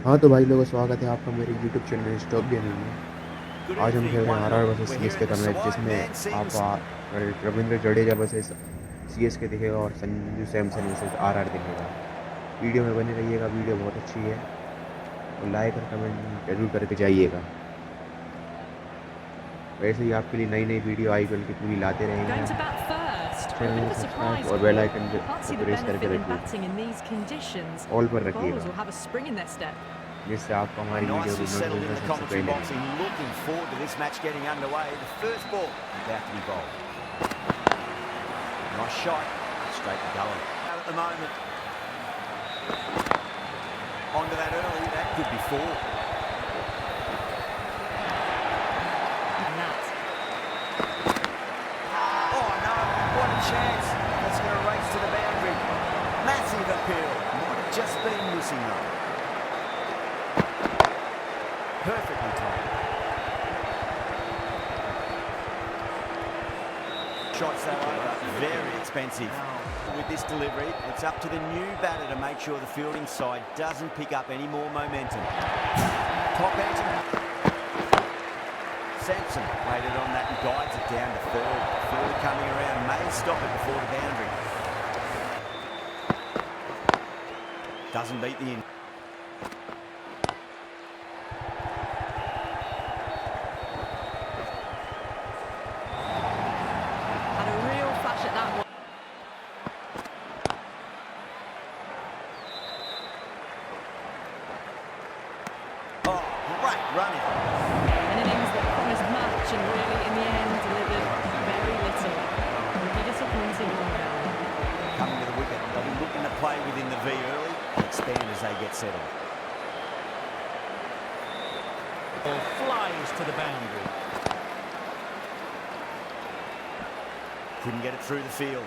हाँ तो भाई लोगों स्वागत है आपका मेरे YouTube चैनल स्टॉक गेमिंग में। आज हम खेल रहे हैं आरआर वर्सेस सीएसके का मैच, जिसमें आप रविंद्र जडेजा वर्सेस सीएसके दिखेगा और संजू सैमसन वर्सेस आरआर दिखेगा। वीडियो में बने रहिएगा, वीडियो बहुत अच्छी है और लाइक और कमेंट जरूर करके जाइएगा। वैसे ही आपके लिए नई नई वीडियो आईपीएल की पूरी लाते रहेंगे। चैनल को सब्सक्राइब और बेल आइकन को प्रेस करके रखिए, ऑल पर रखिएगा, जिससे आपको हमारी वीडियो की नोटिफिकेशन सबसे पहले chance. That's going to race to the boundary. Massive appeal. Might have just been missing though. Perfectly timed. Shots that over. Very expensive. With this delivery, it's up to the new batter to make sure the fielding side doesn't pick up any more momentum. Top edge. Samson waited on that and guides it down to third. Fielder coming around, may stop it before the boundary. Doesn't beat the in. Had a real flash at that one. Oh, great running. An innings that promised much and really in the end delivered very little. Pretty disappointing all round. Coming to the wicket, they'll be looking to play within the V early and expand as they get settled. Ball flies to the boundary. Couldn't get it through the field.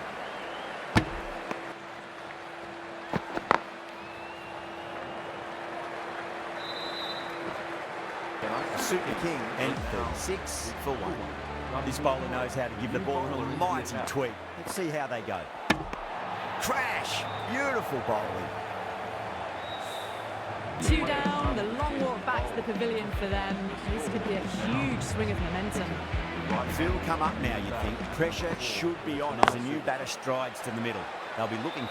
Super King and 36 for 1. This bowler knows how to give the ball an almighty tweak. Let's see how they go. Crash! Beautiful bowling. 2 down, the long walk back to the pavilion for them. This could be a huge swing of momentum. Field come up now, you think. Pressure should be on as the new batter strides to the middle. They'll be looking.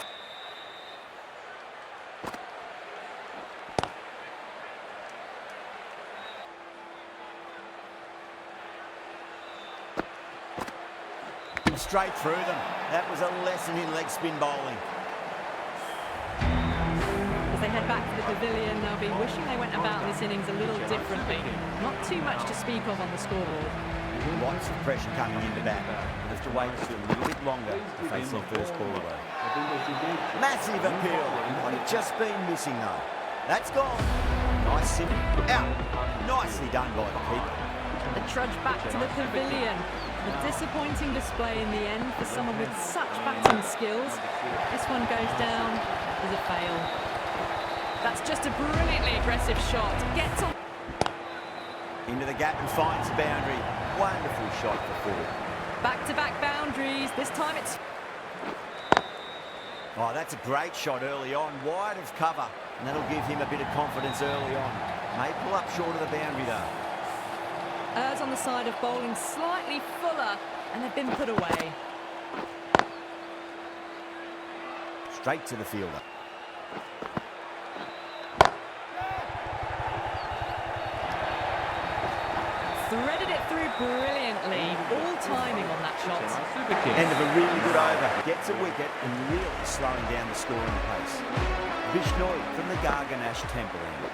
Straight through them. That was a lesson in leg spin bowling. As they head back to the pavilion, they'll be wishing they went about this innings a little differently. Not too much to speak of on the scoreboard. Lots of pressure coming into bat. They'll have to wait just a little bit longer to face their first ball away. Massive appeal. Might have just been missing though. That's gone. Nice sim. Out. Nicely done by the keeper. The trudge back to the pavilion. A disappointing display in the end for someone with such batting skills. This one goes down as a fail. That's just a brilliantly aggressive shot. Gets on. Into the gap and finds the boundary. Wonderful shot for four. Back-to-back boundaries. This time it's... Oh, that's a great shot early on. Wide of cover. And that'll give him a bit of confidence early on. May pull up short of the boundary though. Errs on the side of bowling slightly fuller, and they've been put away. Straight to the fielder. Threaded it through brilliantly. All timing on that shot. End of a really good over. Gets a wicket and really slowing down the scoring pace. Bishnoi from the Garganash Temple end.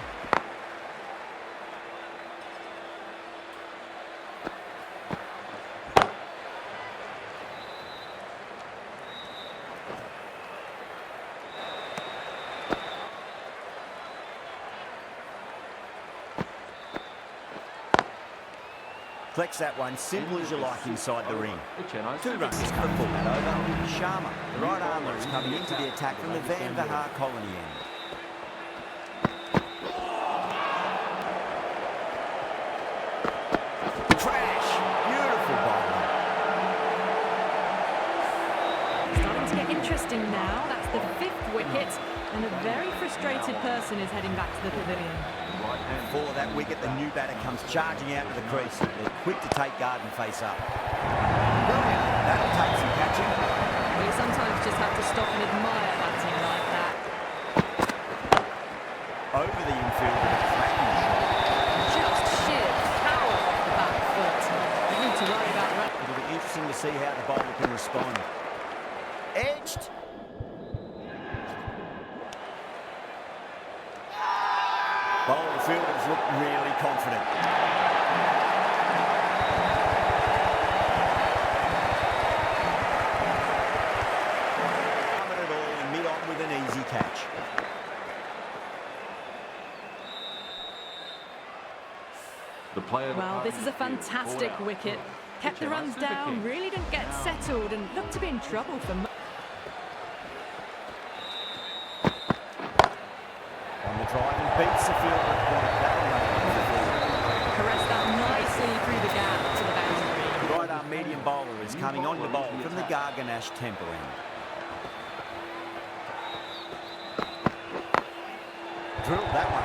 Flex that one, simple as you like inside the ring. 2 runs to the full that over. Sharma, the right armer, is coming into the attack from the Van Vahar colony end. Crash! Beautiful bowling. Starting to get interesting now. That's the 5th wicket. And a very frustrated person is heading back to the pavilion. Before that wicket, the new batter comes charging out to the crease. They're quick to take guard and face up. Brilliant. That'll take some catching. Well, you sometimes just have to stop and admire batting like that. Over the infield with a cracking shot. Just sheer power off the back foot. You need to worry about that. It'll be interesting to see how the bowler can respond. Edged. Bowler fielders look really confident. Coming it all and mid-on with an easy catch. Well, this is a fantastic wicket. Kept the runs down, really didn't get settled and looked to be in trouble for much. On the drive and beats the fielder at point. Caressed that nicely through the gap to the boundary. Right arm medium bowler is coming on to bowl from the Garganash temple end. Drilled that one.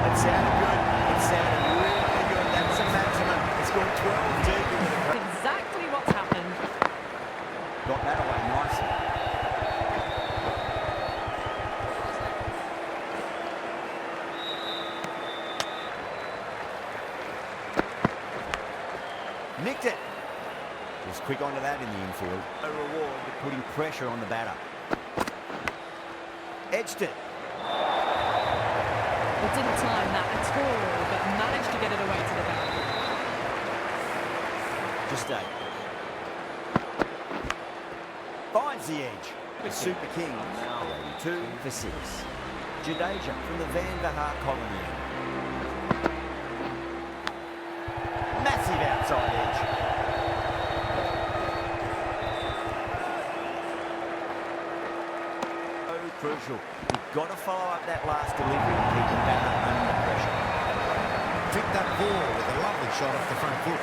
It sounded good. It sounded really good. That's a maximum. It's gone 12 deep into the crowd. Exactly what's happened. Got that away nicely. Nicked it. Just quick onto that in the infield. A reward for putting pressure on the batter. Edged it. It didn't time that at all, but managed to get it away to the boundary. Just stay. Finds the edge. The Super Kings are 2 for 6. Jadeja from the Vandahar colony. Massive outside edge. So crucial. You've got to follow up that last delivery and keep the batter under pressure. Picked that ball with a lovely shot off the front foot.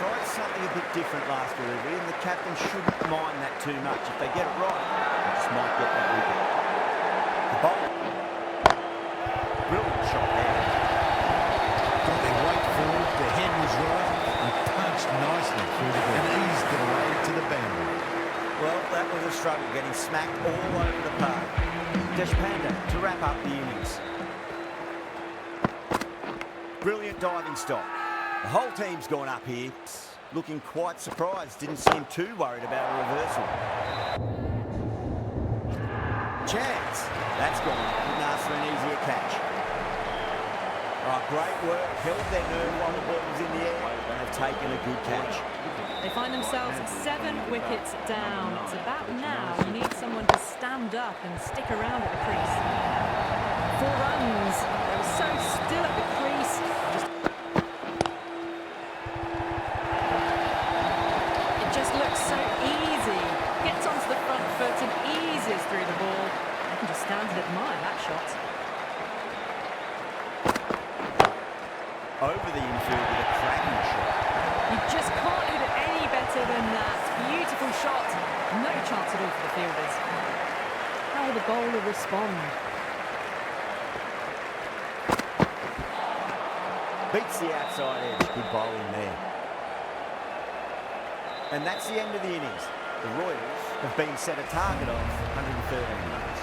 Tried something a bit different last delivery, and the captain shouldn't mind that too much. If they get it right, they just might get that wicket. The bowler. Brilliant shot there. Got their weight forward, the head was right, and punched nicely through the ball and eased it away to the boundary. Well, that was a struggle, getting smacked all over the park. Deshpande to wrap up the innings. Brilliant diving stop. The whole team's gone up here, looking quite surprised. Didn't seem too worried about a reversal. Chance. That's gone. Couldn't ask for an easier catch. Oh, great work. Held their nerve while the ball was in the air, and have taken a good catch. They find themselves 7 wickets down. It's about now you need someone to stand up and stick around at the crease. 4 runs. They were so still at the crease. It just looks so easy. Gets onto the front foot and eases through the ball. I can just stand and admire that shot. Over the infield with a cracking shot. You just can't hit it any better than that. Beautiful shot. No chance at all for the fielders. How will the bowler respond? Beats the outside edge. Good bowling there. And that's the end of the innings. The Royals have been set a target of 113 runs.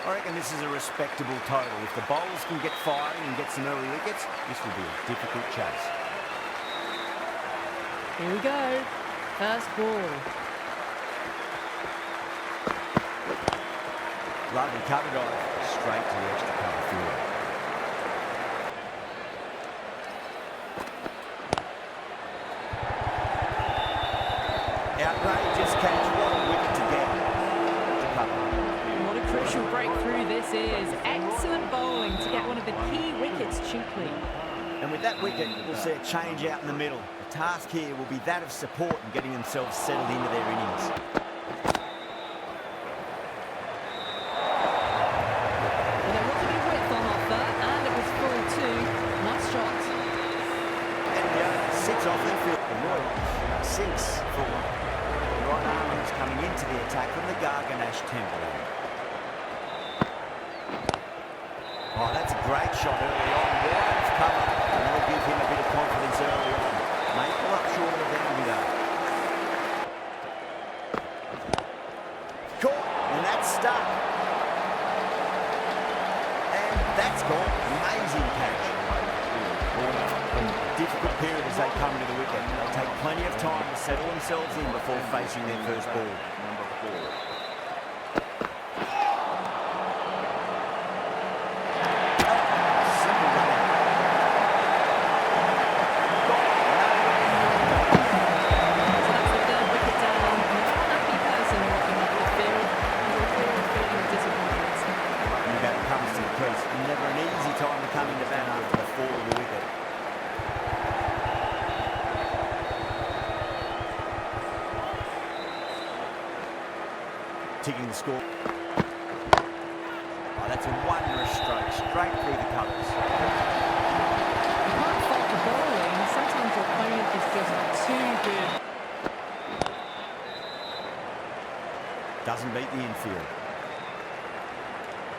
I reckon this is a respectable total. If the bowlers can get firing and get some early wickets, this will be a difficult chase. Here we go. First ball. Lovely cover dive, straight to the extra cover field. Outrageous catch, what a wicket to get. To cover. What a crucial breakthrough this is. Excellent bowling to get one of the key wickets cheaply. And with that wicket, we'll see a change out in the middle. The task here will be that of support and getting themselves settled into their innings. match tempo. Oh, that's a great shot early on. Wide of cover. And that'll give him a bit of confidence early on. May pull up short of the boundary though. Caught, and that's stuck. And that's gone. Amazing catch. A difficult period as they come into the wicket. They'll take plenty of time to settle themselves in before facing their first ball. Ticking the score. Oh, that's a wondrous stroke, straight through the colours. You can't fault the bowling. Sometimes your opponent is just too good. Doesn't beat the infield.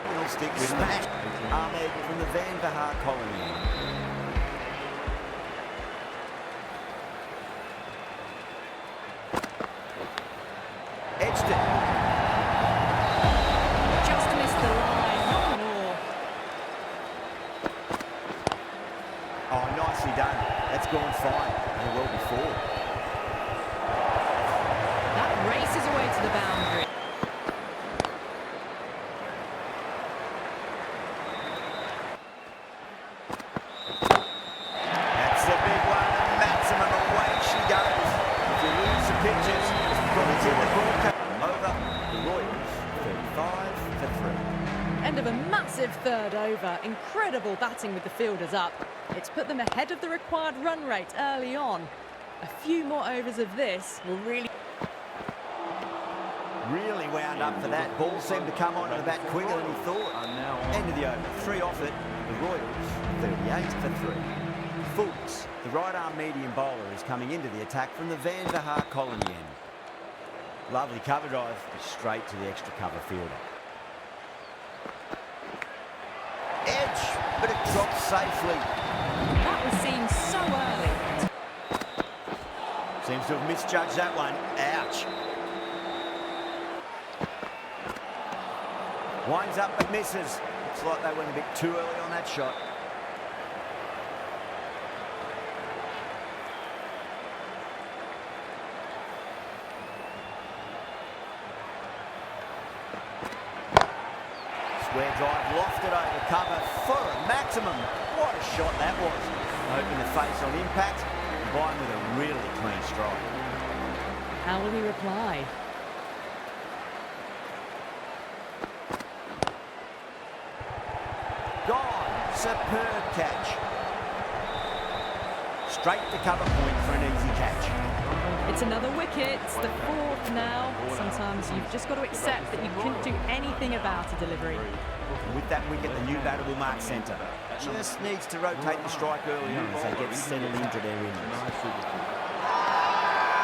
He'll stick with smash. Ahmed from the Van Bahar colony. Edged it. Done. That's gone fine. And well before. That races away to the boundary. That's the big one. The maximum away she goes. If you lose the pitches, it's in the broadcast. Over. The Royals 35 for 3. End of a massive third over. Incredible batting with the fielders up. It's put them ahead of the required run rate early on. A few more overs of this will really wound up for that. Ball seemed to come onto the bat quicker than he thought. End of the over. 3 off it. The Royals 38 for 3. Fultz, the right arm medium bowler, is coming into the attack from the Van Bahar colony end. Lovely cover drive, straight to the extra cover fielder. Edge, but it drops safely. That was seen so early. Seems to have misjudged that one. Ouch. Winds up but misses. Looks like they went a bit too early on that shot. Square drive lofted over cover for a maximum. What a shot that was. Opening the face on impact, combined with a really clean strike. How will he reply? Gone. Superb catch. Straight to cover point for an easy catch. It's another wicket. It's the 4th now. Sometimes you've just got to accept that you couldn't do anything about a delivery. And with that wicket, the new batter will mark centre. Just needs to rotate the strike early on as they get settled into their innings.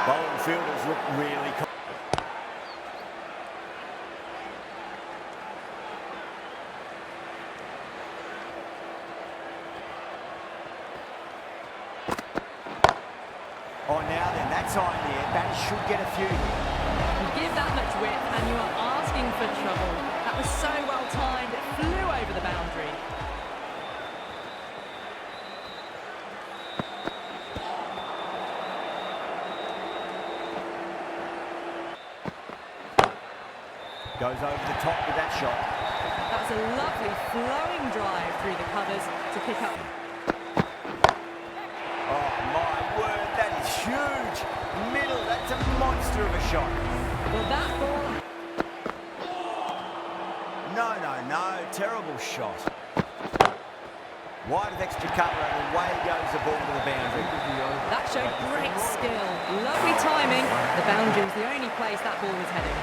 Bowling fielders look really Oh, now then, that's high in the air. Batters should get a few here. You give that much width and you are asking for trouble. That was so well timed, it flew over the boundary. Goes over the top with that shot. That was a lovely flowing drive through the covers to pick up. Oh, my word, that is huge. Middle, that's a monster of a shot. Well, that ball... No, terrible shot. Wide of extra cover and away goes the ball to the boundary. That showed great skill. Lovely timing. The boundary was the only place that ball was heading.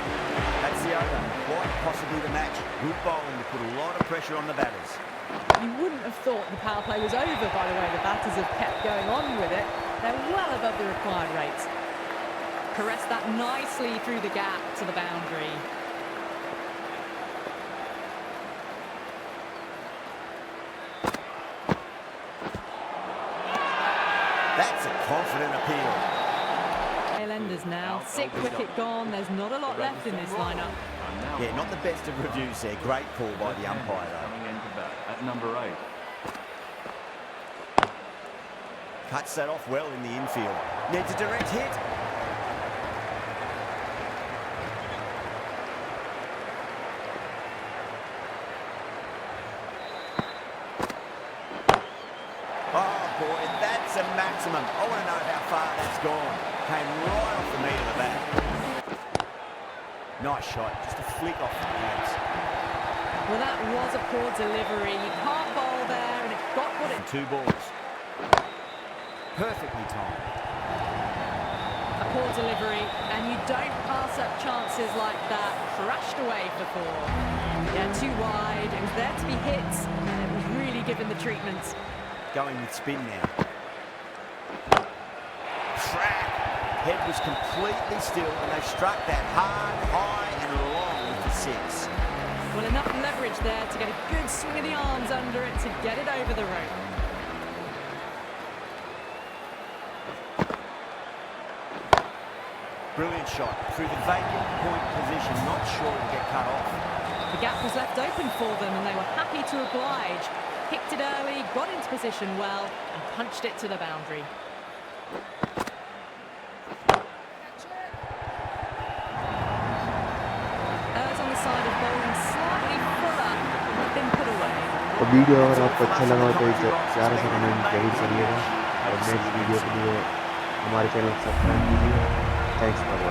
That's the over. Quite possibly the match. Good bowling to put a lot of pressure on the batters. You wouldn't have thought the power play was over by the way the batters have kept going on with it. They're well above the required rates. Caressed that nicely through the gap to the boundary. That's a confident appeal. Tail-enders now. 6th wicket gone. There's not a lot left in this lineup. Yeah, not the best of reviews there. Great call by the umpire, though. Coming into bat at number 8. Cuts that off well in the infield. Needs a direct hit. Oh boy, that's a maximum. I want to know how far that's gone. Came right off the meat of the bat. Nice shot, just a flick off the pads. Well, that was a poor delivery. You can't bowl there, and it got what it... 2 balls. Perfectly timed. A poor delivery, and you don't pass up chances like that. Thrashed away for 4. Yeah, too wide. It was there to be hit, and it was really given the treatment. Going with spin now. Crack! Head was completely still, and they struck that hard, high, and long with the 6. Well, enough leverage there to get a good swing of the arms under it to get it over the rope. Brilliant shot through the vacant point position, not sure to get cut off. The gap was left open for them, and they were happy to oblige. Picked it early, got into position well, and punched it to the boundary. Errs on the side of bowling slightly fuller than had been put away. तो video अगर आपको अच्छा लगा तो प्यारा सा comment जरूर करिएगा और नेक्स्ट वीडियो के लिए हमारे चैनल को सब्सक्राइब कीजिए। Thanks for watching.